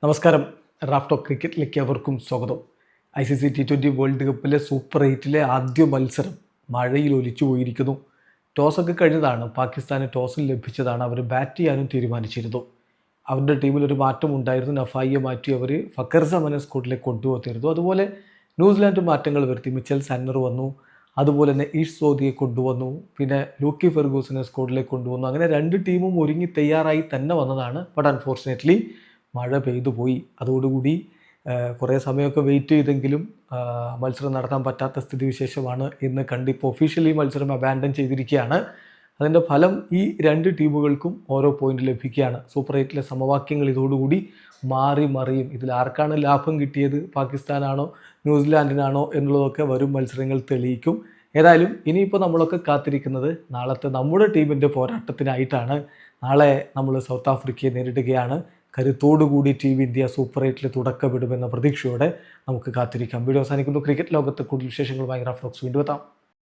നമസ്കാരം. റാഫ്റ്റോ ക്രിക്കറ്റിലേക്ക് അവർക്കും സ്വാഗതം. ICC T20 വേൾഡ് കപ്പിലെ സൂപ്പർ 8 ആദ്യ മത്സരം മഴയിൽ ഒലിച്ചു പോയിരിക്കുന്നു. ടോസൊക്കെ കഴിഞ്ഞതാണ്. പാകിസ്ഥാന് ടോസിൽ ലഭിച്ചതാണ്. അവർ ബാറ്റ് ചെയ്യാനും തീരുമാനിച്ചിരുന്നു. അവരുടെ ടീമിൽ ഒരു മാറ്റം ഉണ്ടായിരുന്നു. നഫായിയെ മാറ്റി അവർ ഫക്കർ സമനെ സ്കോഡിലേക്ക് കൊണ്ടുവന്നിരുന്നു. അതുപോലെ ന്യൂസിലാൻഡ് മാറ്റങ്ങൾ വരുത്തി. മിച്ചൽ സാന്റ്നർ വന്നു. അതുപോലെ തന്നെ ഈഷ് സോദിയെ കൊണ്ടുവന്നു. പിന്നെ ലൂക്കി ഫെർഗൂസിനെ സ്കോഡിലേക്ക് കൊണ്ടുവന്നു. അങ്ങനെ രണ്ട് ടീമും ഒരുങ്ങി തയ്യാറായി തന്നെ വന്നതാണ്. ബട്ട് അൺഫോർച്ചുനേറ്റ്ലി മഴ പെയ്തു പോയി. അതോടുകൂടി കുറേ സമയമൊക്കെ വെയിറ്റ് ചെയ്തെങ്കിലും മത്സരം നടത്താൻ പറ്റാത്ത സ്ഥിതിവിശേഷമാണ് ഇന്ന് കണ്ടിപ്പോൾ ഒഫീഷ്യലി മത്സരം അബാൻഡൻ ചെയ്തിരിക്കുകയാണ്. അതിൻ്റെ ഫലം ഈ രണ്ട് ടീമുകൾക്കും ഓരോ പോയിന്റ് ലഭിക്കുകയാണ്. സൂപ്പർ 8 സമവാക്യങ്ങൾ ഇതോടുകൂടി മാറി മറിയും. ഇതിൽ ആർക്കാണ് ലാഭം കിട്ടിയത്, പാകിസ്ഥാനാണോ ന്യൂസിലാൻഡിനാണോ എന്നുള്ളതൊക്കെ വരും മത്സരങ്ങൾ തെളിയിക്കും. ഏതായാലും ഇനിയിപ്പോൾ നമ്മളൊക്കെ കാത്തിരിക്കുന്നത് നാളത്തെ നമ്മുടെ ടീമിൻ്റെ പോരാട്ടത്തിനായിട്ടാണ്. നാളെ നമ്മൾ സൗത്ത് ആഫ്രിക്കയെ നേരിടുകയാണ്. കരുത്തോടുകൂടി ടീം ഇന്ത്യ സൂപ്പർ 8 തുടക്കമിടുമെന്ന പ്രതീക്ഷയോടെ നമുക്ക് കാത്തിരിക്കാം. വീഡിയോ അവസാനിക്കുന്നു. ക്രിക്കറ്റ് ലോകത്ത് കൂടുതൽ വിശേഷങ്ങളുമായി റാഫ്റ്റോക്സ് വീണ്ടും എത്താം.